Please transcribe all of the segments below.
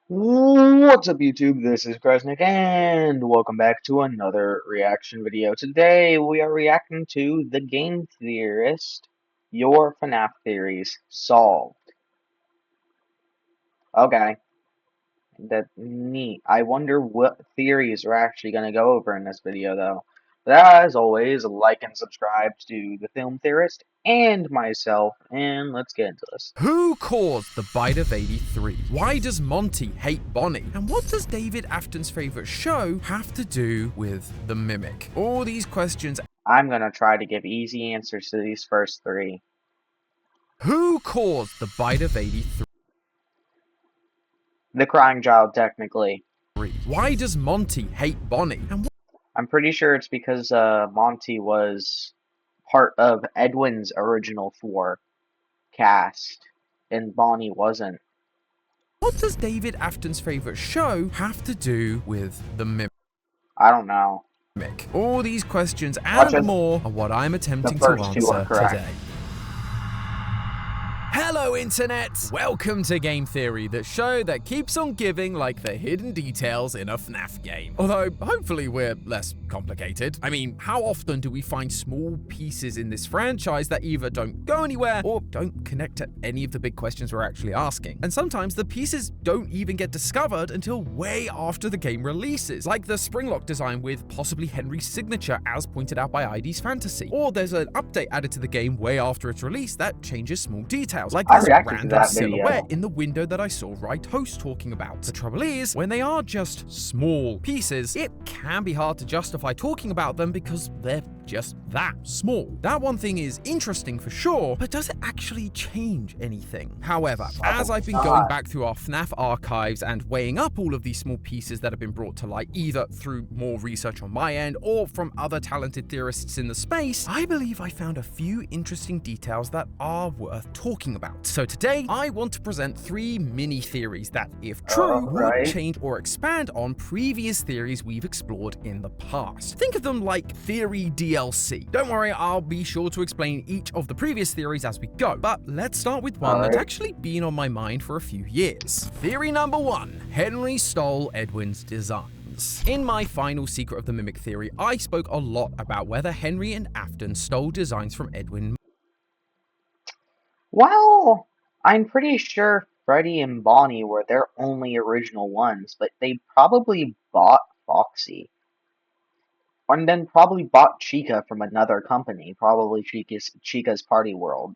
What's up YouTube, this is Gresnick and welcome back to another reaction video. Today we are reacting to The Game Theorist, Your FNAF Theories Solved. Okay, that's neat. I wonder what theories we're actually going to go over in this video though. But as always, like and subscribe to The Film Theorist and myself, and let's get into this. Who caused the bite of 83? Why does Monty hate Bonnie? And what does David Afton's favorite show have to do with the Mimic? All these questions. I'm going to try to give easy answers to these first three. Who caused the bite of 83? The crying child, technically. Why does Monty hate Bonnie? And I'm pretty sure it's because Monty was part of Edwin's original 4 cast, and Bonnie wasn't. what does David Afton's favorite show have to do with the Mimic? I don't know. All these questions and more are what I'm attempting to answer today. Hello Internet! Welcome to Game Theory, the show that keeps on giving like the hidden details in a FNAF game. Although, hopefully we're less complicated. I mean, how often do we find small pieces in this franchise that either don't go anywhere or don't connect to any of the big questions we're actually asking? And sometimes the pieces don't even get discovered until way after the game releases, like the Springlock design with possibly Henry's signature as pointed out by ID's Fantasy. Or there's an update added to the game way after its release that changes small details, like this random silhouette in the window that I saw Right Host talking about. The trouble is, when they are just small pieces, it can be hard to justify talking about them because they're just that small. That one thing is interesting for sure, but does it actually change anything? However, as I've been going back through our FNAF archives and weighing up all of these small pieces that have been brought to light either through more research on my end or from other talented theorists in the space, I believe I found a few interesting details that are worth talking about. So today, I want to present 3 mini theories that, if true, would change or expand on previous theories we've explored in the past. Think of them like theory DLC. Don't worry, I'll be sure to explain each of the previous theories as we go, but let's start with one that's actually been on my mind for a few years. Theory number 1, Henry stole Edwin's designs. In my final Secret of the Mimic theory, I spoke a lot about whether Henry and Afton stole designs from Edwin. Well, I'm pretty sure Freddy and Bonnie were their only original ones, but they probably bought Foxy. And then probably bought Chica from another company, probably Chica's Party World.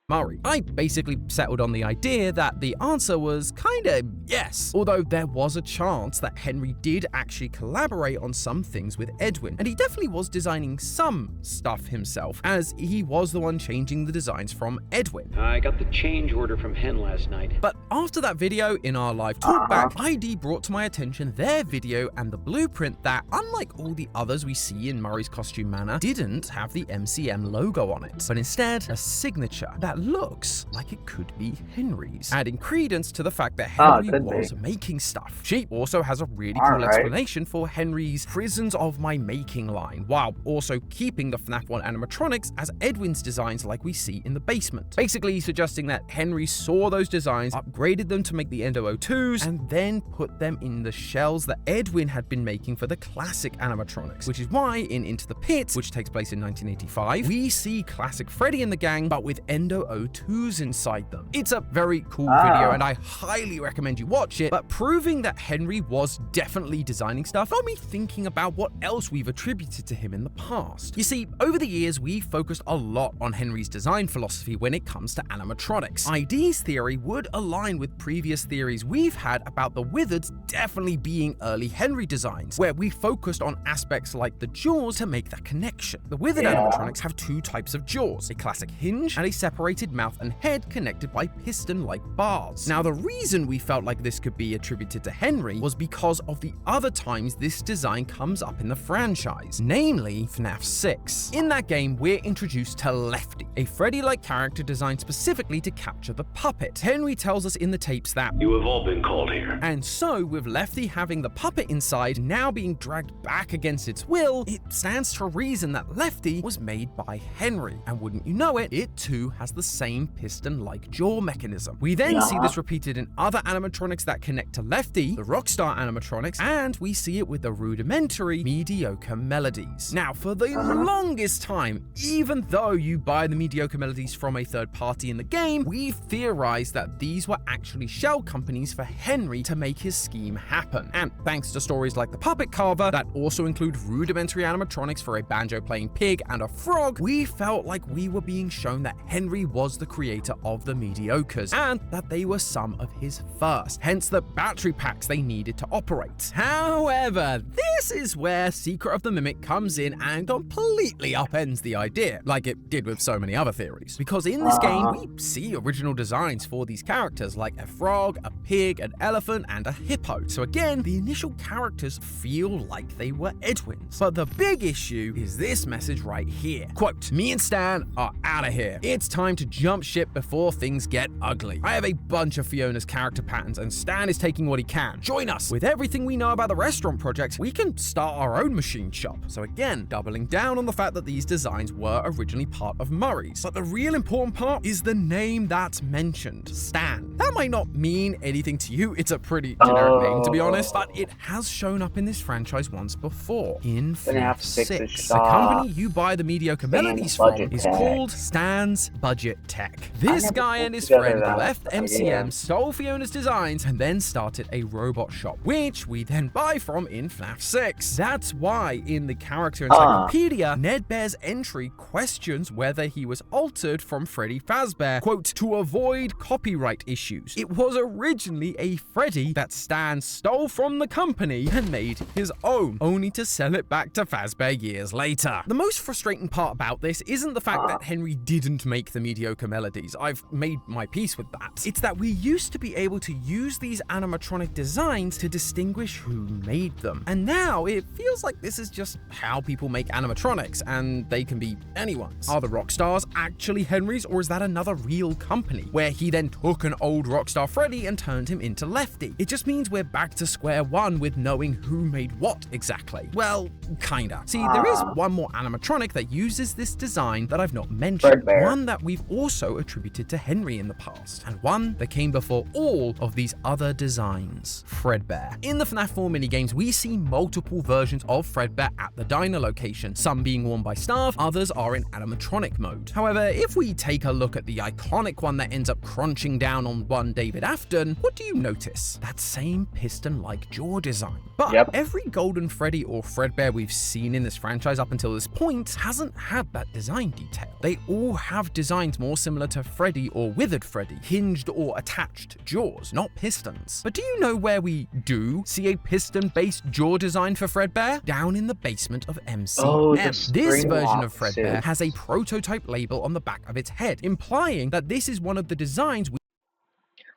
Murray. I basically settled on the idea that the answer was kinda yes, although there was a chance that Henry did actually collaborate on some things with Edwin, and he definitely was designing some stuff himself, as he was the one changing the designs from Edwin. I got the change order from Hen last night. But after that video in our live talkback, ID brought to my attention their video and the blueprint that, unlike all the others we see in Murray's costume manor, didn't have the MCM logo on it, but instead a signature that looks like it could be Henry's, adding credence to the fact that Henry was making stuff. She also has a really cool explanation for Henry's Prisons of My Making line, while also keeping the FNAF 1 animatronics as Edwin's designs like we see in the basement. Basically suggesting that Henry saw those designs, upgraded them to make the Endo 02s, and then put them in the shells that Edwin had been making for the classic animatronics, which is why in Into the Pit, which takes place in 1985, we see classic Freddy and the gang, but with Endo 02s inside them. It's a very cool video and I highly recommend you watch it, but proving that Henry was definitely designing stuff got me thinking about what else we've attributed to him in the past. You see, over the years we've focused a lot on Henry's design philosophy when it comes to animatronics. ID's theory would align with previous theories we've had about the Wizards definitely being early Henry designs, where we focused on aspects like the jaws to make that connection. The Wizard animatronics have 2 types of jaws, a classic hinge and a separated mouth and head connected by piston-like bars. Now, the reason we felt like this could be attributed to Henry was because of the other times this design comes up in the franchise, namely FNAF 6. In that game, we're introduced to Lefty, a Freddy-like character designed specifically to capture the puppet. Henry tells us in the tapes that, "You have all been called here." And so, with Lefty having the puppet inside, now being dragged back against its will, it stands to reason that Lefty was made by Henry. And wouldn't you know it, it too has the the same piston-like jaw mechanism. We then see this repeated in other animatronics that connect to Lefty, the Rockstar animatronics, and we see it with the rudimentary, mediocre melodies. Now, for the longest time, even though you buy the mediocre melodies from a third party in the game, we theorized that these were actually shell companies for Henry to make his scheme happen. And thanks to stories like the Puppet Carver that also include rudimentary animatronics for a banjo-playing pig and a frog, we felt like we were being shown that Henry was the creator of the mediocres and that they were some of his first, hence the battery packs they needed to operate. However, this is where Secret of the Mimic comes in and completely upends the idea, like it did with so many other theories. Because in this game, we see original designs for these characters like a frog, a pig, an elephant, and a hippo. So again, the initial characters feel like they were Edwin's. But the big issue is this message right here. Quote, "Me and Stan are out of here. It's time to jump ship before things get ugly. I have a bunch of Fiona's character patterns and Stan is taking what he can. Join us. With everything we know about the restaurant project, we can start our own machine shop." So again, doubling down on the fact that these designs were originally part of Murray's. But the real important part is the name that's mentioned, Stan. That might not mean anything to you. It's a pretty generic name, to be honest, but it has shown up in this franchise once before, in FNAF 6. The company you buy the mediocre melodies from is called Stan's Budget Tech. This guy and his friend left MCM, stole Fiona's designs, and then started a robot shop, which we then buy from in FNAF 6. That's why in the character encyclopedia, Ned Bear's entry questions whether he was altered from Freddy Fazbear, quote, "to avoid copyright issues. It was originally a Freddy that Stan stole from the company and made his own, only to sell it back to Fazbear years later." The most frustrating part about this isn't the fact that Henry didn't make the mediocre melodies. I've made my peace with that. It's that we used to be able to use these animatronic designs to distinguish who made them. And now it feels like this is just how people make animatronics, and they can be anyone's. Are the Rockstars actually Henry's, or is that another real company where he then took an old Rockstar Freddy and turned him into Lefty? It just means we're back to square one with knowing who made what exactly. Well, kinda. See, there is one more animatronic that uses this design that I've not mentioned, one that we've also attributed to Henry in the past, and one that came before all of these other designs, Fredbear. In the FNAF 4 minigames, we see multiple versions of Fredbear at the diner location, some being worn by staff, others are in animatronic mode. However, if we take a look at the iconic one that ends up crunching down on one David Afton, what do you notice? That same piston-like jaw design. But every Golden Freddy or Fredbear we've seen in this franchise up until this point hasn't had that design detail. They all have designs more similar to Freddy or Withered Freddy, hinged or attached jaws, not pistons. But do you know where we do see a piston-based jaw design for Fredbear? Down in the basement of MCM. This version of Fredbear has a prototype label on the back of its head, implying that this is one of the designs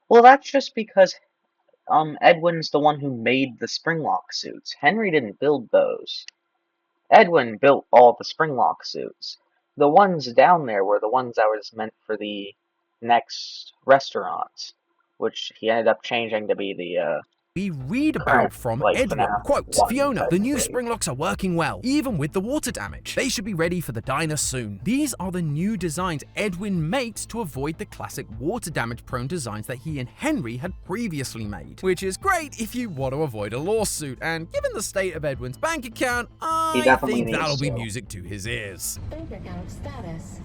Well, that's just because Edwin's the one who made the Springlock suits. Henry didn't build those. Edwin built all the Springlock suits. The ones down there were the ones that was meant for the next restaurants, which he ended up changing to be the we read about from Edwin. Quote, "Fiona, the new Springlocks are working well, even with the water damage. They should be ready for the diner soon." These are the new designs Edwin makes to avoid the classic water damage prone designs that he and Henry had previously made. Which is great if you want to avoid a lawsuit, and given the state of Edwin's bank account, I think that'll be music to his ears. Bank account status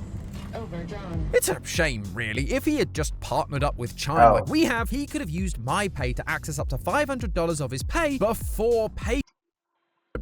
overdrawn. It's a shame, really. If he had just partnered up with Chime like we have, he could have used MyPay to access up to $500 of his pay before pay.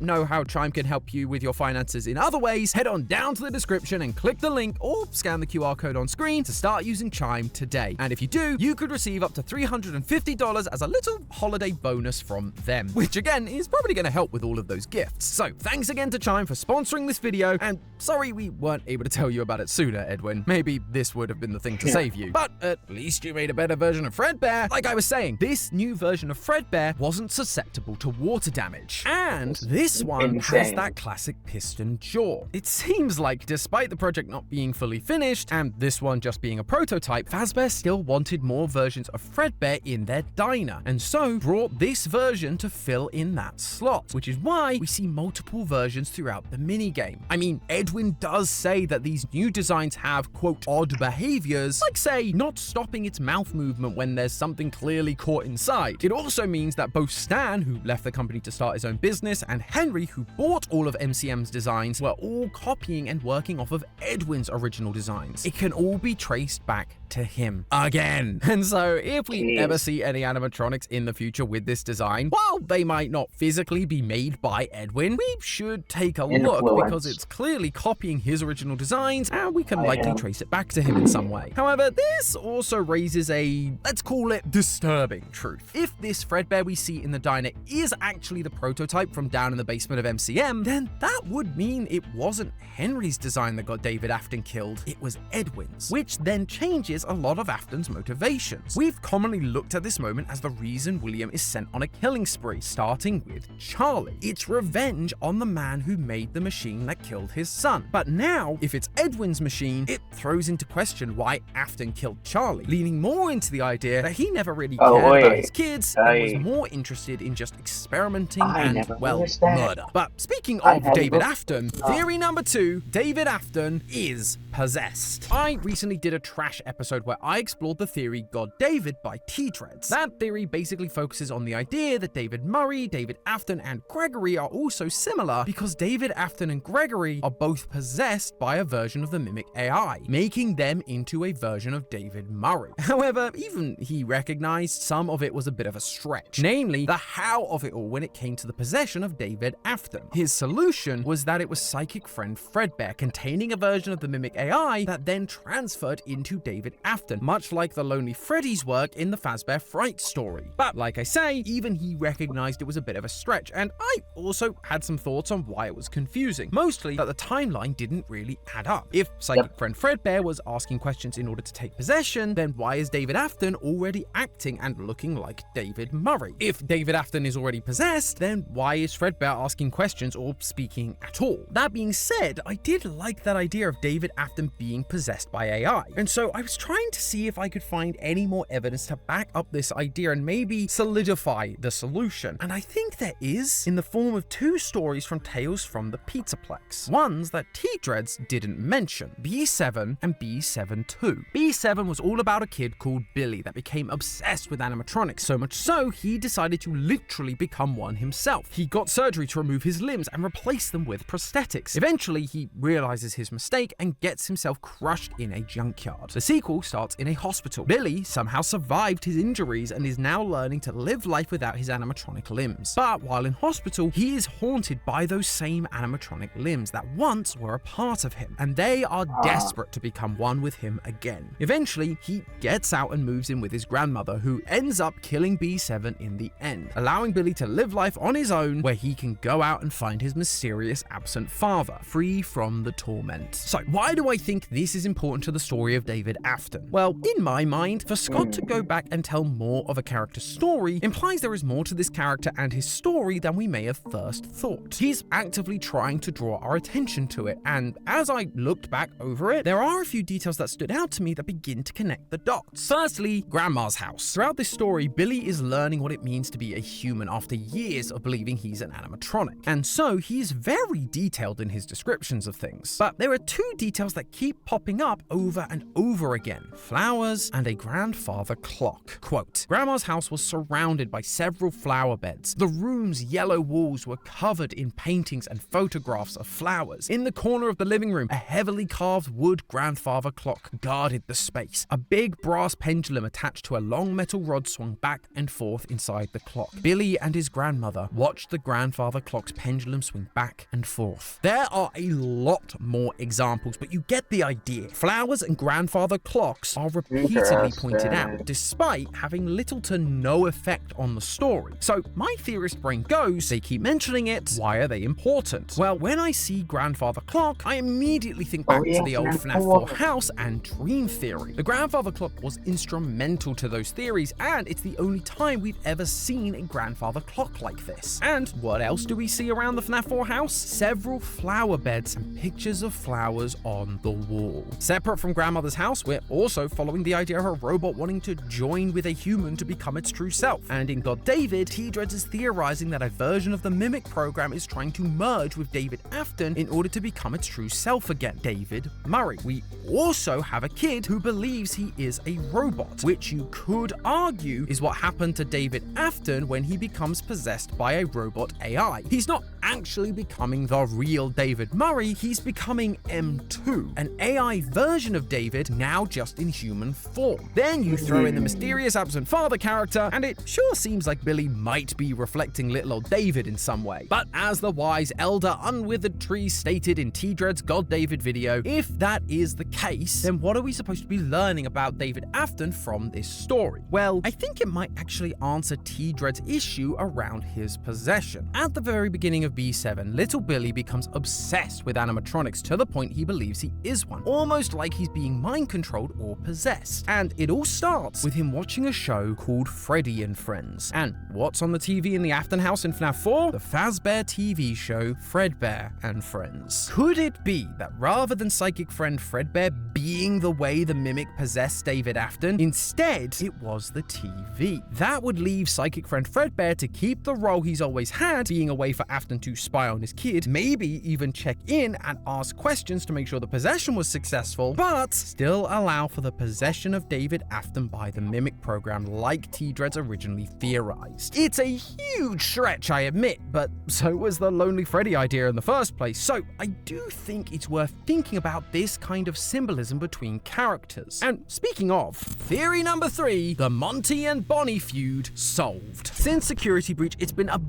Know how Chime can help you with your finances in other ways, head on down to the description and click the link or scan the QR code on screen to start using Chime today. And if you do, you could receive up to $350 as a little holiday bonus from them, which again is probably going to help with all of those gifts. So thanks again to Chime for sponsoring this video, and sorry we weren't able to tell you about it sooner, Edwin. Maybe this would have been the thing to save you. But at least you made a better version of Fredbear. Like I was saying, this new version of Fredbear wasn't susceptible to water damage. And this This one has Insane. that classic piston jaw. It seems like, despite the project not being fully finished, and this one just being a prototype, Fazbear still wanted more versions of Fredbear in their diner, and so brought this version to fill in that slot, which is why we see multiple versions throughout the minigame. I mean, Edwin does say that these new designs have, quote, odd behaviors, like say, not stopping its mouth movement when there's something clearly caught inside. It also means that both Stan, who left the company to start his own business, and Henry, who bought all of MCM's designs, were all copying and working off of Edwin's original designs. It can all be traced back to him again. And so if we ever see any animatronics in the future with this design, while they might not physically be made by Edwin, we should take a look because it's clearly copying his original designs and we can likely trace it back to him in some way. However, this also raises a, let's call it, disturbing truth. If this Fredbear we see in the diner is actually the prototype from down in the basement of MCM, then that would mean it wasn't Henry's design that got David Afton killed, it was Edwin's, which then changes a lot of Afton's motivations. We've commonly looked at this moment as the reason William is sent on a killing spree, starting with Charlie. It's revenge on the man who made the machine that killed his son. But now, if it's Edwin's machine, it throws into question why Afton killed Charlie, leaning more into the idea that he never really cared about his kids and was more interested in just experimenting and, well, murder. But speaking of David Afton, theory number 2, David Afton is possessed. I recently did a trash episode where I explored the theory God David by T-Dreads. That theory basically focuses on the idea that David Murray, David Afton, and Gregory are also similar because David Afton and Gregory are both possessed by a version of the Mimic AI, making them into a version of David Murray. However, even he recognized some of it was a bit of a stretch, namely the how of it all when it came to the possession of David Afton. His solution was that it was psychic friend Fredbear containing a version of the Mimic AI that then transferred into David Afton, much like the Lonely Freddy's work in the Fazbear Fright story. But like I say, even he recognized it was a bit of a stretch, and I also had some thoughts on why it was confusing. Mostly that the timeline didn't really add up. If psychic friend Fredbear was asking questions in order to take possession, then why is David Afton already acting and looking like David Murray? If David Afton is already possessed, then why is Fredbear asking questions or speaking at all? That being said, I did like that idea of David Afton being possessed by AI, and so I was trying to see if I could find any more evidence to back up this idea and maybe solidify the solution. And I think there is, in the form of 2 stories from Tales from the Pizzaplex. Ones that T-Dreads didn't mention, B7 and B7-2. B7 was all about a kid called Billy that became obsessed with animatronics, so much so he decided to literally become one himself. He got surgery to remove his limbs and replace them with prosthetics. Eventually, he realizes his mistake and gets himself crushed in a junkyard. The sequel starts in a hospital. Billy somehow survived his injuries and is now learning to live life without his animatronic limbs. But while in hospital, he is haunted by those same animatronic limbs that once were a part of him, and they are desperate to become one with him again. Eventually, he gets out and moves in with his grandmother, who ends up killing B7 in the end, allowing Billy to live life on his own where he can go out and find his mysterious absent father, free from the torment. So why do I think this is important to the story of David Afton? Well, in my mind, for Scott to go back and tell more of a character's story implies there is more to this character and his story than we may have first thought. He's actively trying to draw our attention to it, and as I looked back over it, there are a few details that stood out to me that begin to connect the dots. Firstly, Grandma's house. Throughout this story, Billy is learning what it means to be a human after years of believing he's an animatronic, and so he's very detailed in his descriptions of things. But there are 2 details that keep popping up over and over again: flowers and a grandfather clock. Quote, Grandma's house was surrounded by several flower beds. The room's yellow walls were covered in paintings and photographs of flowers. In the corner of the living room, a heavily carved wood grandfather clock guarded the space. A big brass pendulum attached to a long metal rod swung back and forth inside the clock. Billy and his grandmother watched the grandfather clock's pendulum swing back and forth. There are a lot more examples, but you get the idea. Flowers and grandfather clocks are repeatedly pointed out, despite having little to no effect on the story. So my theorist brain goes, they keep mentioning it, why are they important? Well, when I see grandfather clock, I immediately think back to the old FNAF 4 house and dream theory. The grandfather clock was instrumental to those theories, and it's the only time we've ever seen a grandfather clock like this. And what else do we see around the FNAF 4 house? Several flower beds and pictures of flowers on the wall. Separate from grandmother's house, we're also following the idea of a robot wanting to join with a human to become its true self. And in God David, T-Dreads is theorizing that a version of the Mimic program is trying to merge with David Afton in order to become its true self again, David Murray. We also have a kid who believes he is a robot, which you could argue is what happened to David Afton when he becomes possessed by a robot AI. He's not actually becoming the real David Murray, he's becoming M2, an AI version of David, now just in human form. Then you throw in the mysterious absent father character, and it sure seems like Billy might be reflecting little old David in some way. But as the wise elder Unwithered Tree stated in T-Dread's God David video, if that is the case, then what are we supposed to be learning about David Afton from this story? Well, I think it might actually answer T-Dread's issue around his possession. At the very beginning of B7, little Billy becomes obsessed with animatronics to the point he believes he is one, almost like he's being mind-controlled or possessed. And it all starts with him watching a show called Freddy and Friends. And what's on the TV in the Afton house in FNAF 4? The Fazbear TV show Fredbear and Friends. Could it be that rather than psychic friend Fredbear being the way the Mimic possessed David Afton, instead it was the TV? That would leave psychic friend Fredbear to keep the role he's always had, being a way for Afton to spy on his kid, maybe even check in and ask questions to make sure the possession was successful, but still allow for the possession of David Afton by the Mimic program like T-Dreads originally theorized. It's a huge stretch, I admit, but so was the Lonely Freddy idea in the first place, so I do think it's worth thinking about this kind of symbolism between characters. And speaking of, theory number 3, the Monty and Bonnie feud solved. Since Security Breach, it's been a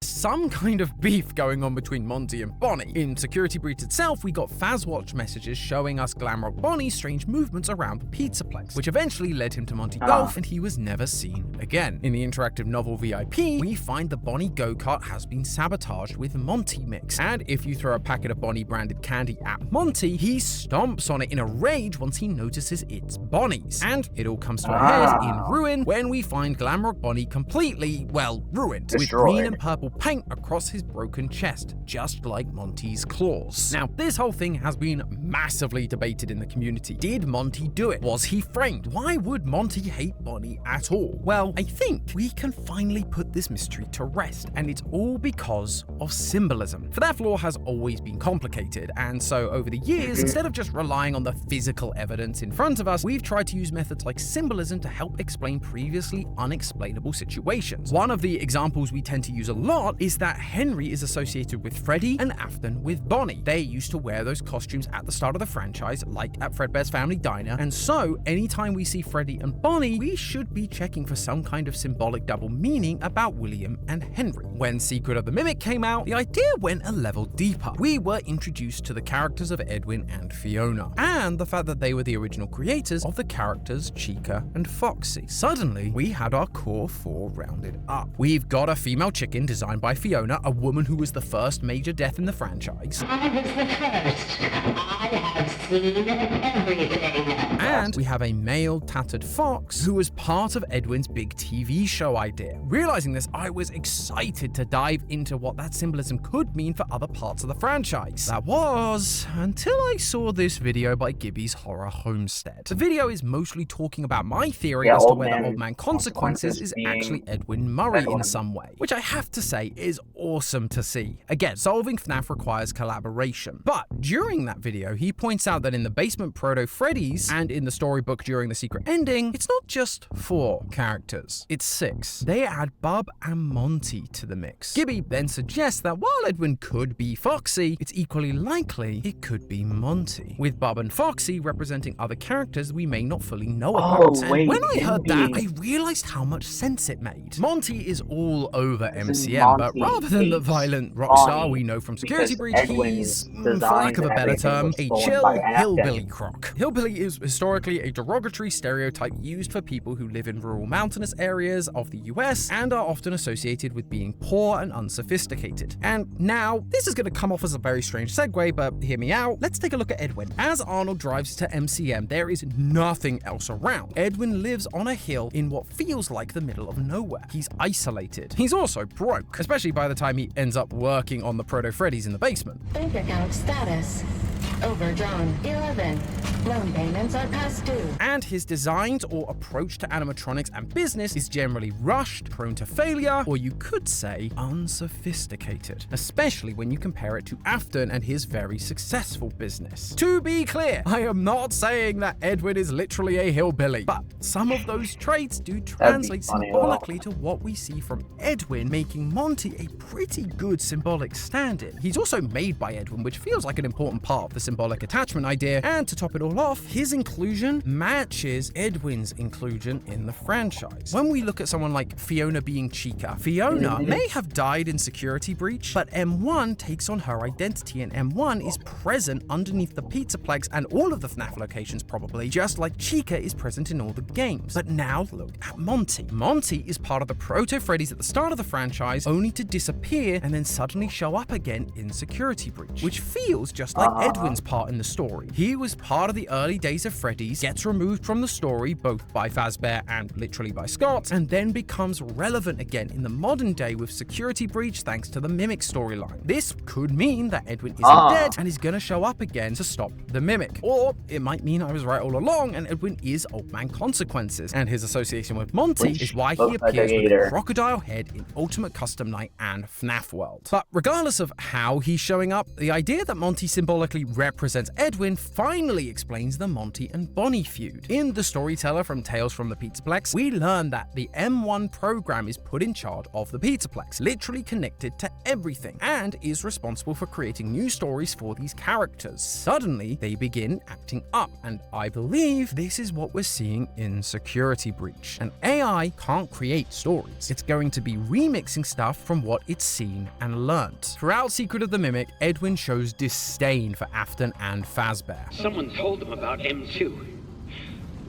some kind of beef going on between Monty and Bonnie. In Security Breach itself, we got Fazwatch messages showing us Glamrock Bonnie's strange movements around the Pizzaplex, which eventually led him to Monty Golf, and he was never seen again. In the interactive novel VIP, we find the Bonnie go-kart has been sabotaged with Monty mix, and if you throw a packet of Bonnie branded candy at Monty, he stomps on it in a rage once he notices it's Bonnie's. And it all comes to a head in Ruin when we find Glamrock Bonnie completely, well, ruined, with green and purple paint across his broken chest, just like Monty's claws. Now, this whole thing has been massively debated in the community. Did Monty do it? Was he framed? Why would Monty hate Bonnie at all? Well, I think we can finally put this mystery to rest, and it's all because of symbolism. FNAF lore has always been complicated, and so over the years, instead of just relying on the physical evidence in front of us, we've tried to use methods like symbolism to help explain previously unexplainable situations. One of the examples we tend to use a lot is that Henry is associated with Freddy and Afton with Bonnie. They used to wear those costumes at the start of the franchise, like at Fredbear's Family Diner, and so anytime we see Freddy and Bonnie, we should be checking for some kind of symbolic double meaning about William and Henry. When Secret of the Mimic came out, the idea went a level deeper. We were introduced to the characters of Edwin and Fiona, and the fact that they were the original creators of the characters Chica and Foxy. Suddenly, we had our core 4 rounded up. We've got a female chicken designed by Fiona, a woman who was the first major death in the franchise. I was the first. I have seen everything. And we have a male tattered fox who was part of Edwin's big TV show idea. Realizing this, I was excited to dive into what that symbolism could mean for other parts of the franchise. That was until I saw this video by Gibby's Horror Homestead. The video is mostly talking about my theory as to whether Old Man Consequences is actually Edwin Murray in some way, which I have to say is awesome to see. Again, solving FNAF requires collaboration. But during that video, he points out that in the basement Proto Freddy's and in the storybook during the secret ending, it's not just 4 characters, it's 6. They add Bub and Monty to the mix. Gibby then suggests that while Edwin could be Foxy, it's equally likely it could be Monty, with Bub and Foxy representing other characters we may not fully know about. And when I heard that, I realized how much sense it made. Monty is all over MCM, but Monty rather than the hates violent rock star Bonnie we know from Security because Breach, Edwin's he's, for lack designs of a and better everything term, was a stolen chill by Afton. hillbilly croc. Hillbilly is historically a derogatory stereotype used for people who live in rural mountainous areas of the US and are often associated with being poor and unsophisticated. And now, this is going to come off as a very strange segue, but hear me out. Let's take a look at Edwin. As Arnold drives to MCM, there is nothing else around. Edwin lives on a hill in what feels like the middle of nowhere. He's isolated. He's also broke, especially by the time he ends up working on the Proto Freddy's in the basement. Bank account status. Overdrawn 11. Loan payments are past due. And his designs or approach to animatronics and business is generally rushed, prone to failure, or you could say unsophisticated, especially when you compare it to Afton and his very successful business. To be clear, I am not saying that Edwin is literally a hillbilly, but some of those traits do translate symbolically to what we see from Edwin, making Monty a pretty good symbolic stand-in. He's also made by Edwin, which feels like an important part of the symbolic attachment idea, and to top it all off, his inclusion matches Edwin's inclusion in the franchise. When we look at someone like Fiona being Chica, Fiona may have died in Security Breach, but M1 takes on her identity, and M1 is present underneath the Pizzaplex and all of the FNAF locations probably, just like Chica is present in all the games. But now look at Monty. Monty is part of the Proto Freddy's at the start of the franchise, only to disappear and then suddenly show up again in Security Breach, which feels just like Edwin's part in the story. He was part of the early days of Freddy's, gets removed from the story both by Fazbear and literally by Scott, and then becomes relevant again in the modern day with Security Breach thanks to the Mimic storyline. This could mean that Edwin isn't dead and is gonna show up again to stop the Mimic. Or it might mean I was right all along and Edwin is Old Man Consequences, and his association with Monty is why he appears with a crocodile head in Ultimate Custom Night and FNAF World. But regardless of how he's showing up, the idea that Monty symbolically represents Edwin finally explains the Monty and Bonnie feud. In The Storyteller from Tales from the Pizzaplex, we learn that the M1 program is put in charge of the Pizzaplex, literally connected to everything, and is responsible for creating new stories for these characters. Suddenly, they begin acting up, and I believe this is what we're seeing in Security Breach. An AI can't create stories. It's going to be remixing stuff from what it's seen and learnt. Throughout Secret of the Mimic, Edwin shows disdain for Afton and Fazbear. Someone told them about M2.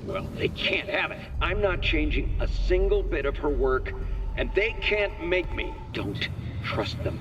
Well, they can't have it. I'm not changing a single bit of her work, and they can't make me. Don't trust them.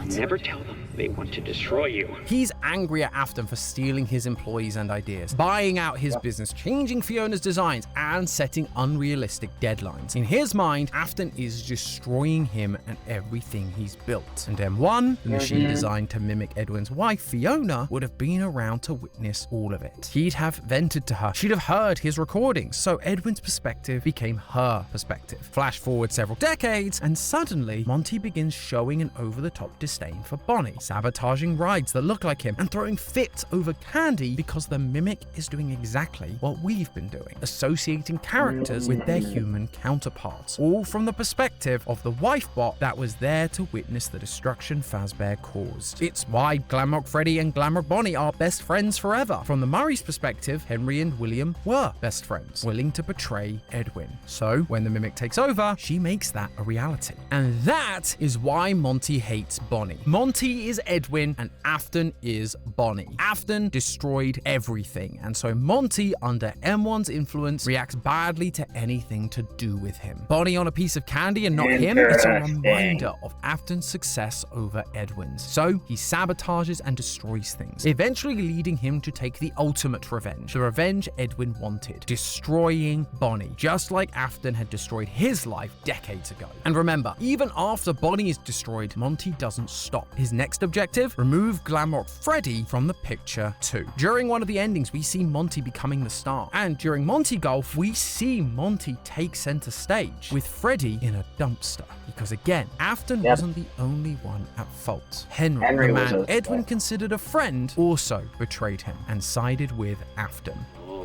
Never tell them they want to destroy you. He's angry at Afton for stealing his employees and ideas, buying out his business, changing Fiona's designs, and setting unrealistic deadlines. In his mind, Afton is destroying him and everything he's built. And M1, the machine designed to mimic Edwin's wife, Fiona, would have been around to witness all of it. He'd have vented to her. She'd have heard his recordings. So Edwin's perspective became her perspective. Flash forward several decades, and suddenly, Monty begins showing an over-the-top disdain for Bonnie, sabotaging rides that look like him, and throwing fits over Candy because the Mimic is doing exactly what we've been doing, associating characters with their human counterparts, all from the perspective of the wife bot that was there to witness the destruction Fazbear caused. It's why Glamrock Freddy and Glamrock Bonnie are best friends forever. From the Murray's perspective, Henry and William were best friends, willing to betray Edwin. So when the Mimic takes over, she makes that a reality. And that is why Monty hates Bonnie. Monty is Edwin and Afton is Bonnie. Afton destroyed everything, and so Monty, under M1's influence, reacts badly to anything to do with him. Bonnie on a piece of candy and not him, it's a reminder of Afton's success over Edwin's. So he sabotages and destroys things, eventually leading him to take the ultimate revenge, the revenge Edwin wanted, destroying Bonnie, just like Afton had destroyed his life decades ago. And remember, even after Bonnie is destroyed, Monty doesn't stop. His next objective? Remove Glamrock Freddy from the picture too. During one of the endings, we see Monty becoming the star. And during Monty Golf, we see Monty take center stage, with Freddy in a dumpster. Because again, Afton wasn't the only one at fault. Henry, the man Edwin considered a friend, also betrayed him and sided with Afton.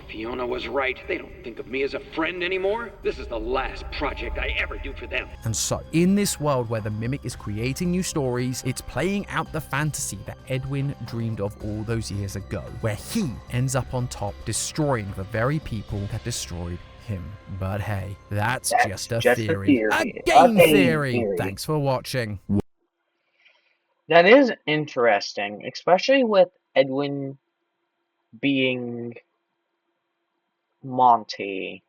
Fiona was right. They don't think of me as a friend anymore. This is the last project I ever do for them. And so, in this world where the Mimic is creating new stories, it's playing out the fantasy that Edwin dreamed of all those years ago, where he ends up on top, destroying the very people that destroyed him. But hey, that's just a theory. A game theory. Thanks for watching. That is interesting, especially with Edwin being Monty.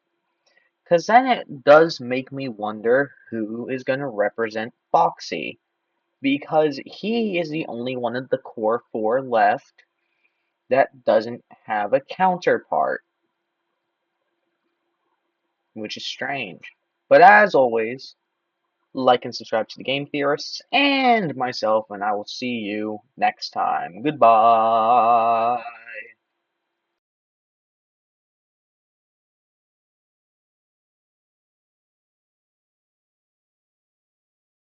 Because then it does make me wonder who is going to represent Foxy. Because he is the only one of the core four left that doesn't have a counterpart, which is strange. But as always, like and subscribe to the Game Theorists and myself, and I will see you next time. Goodbye.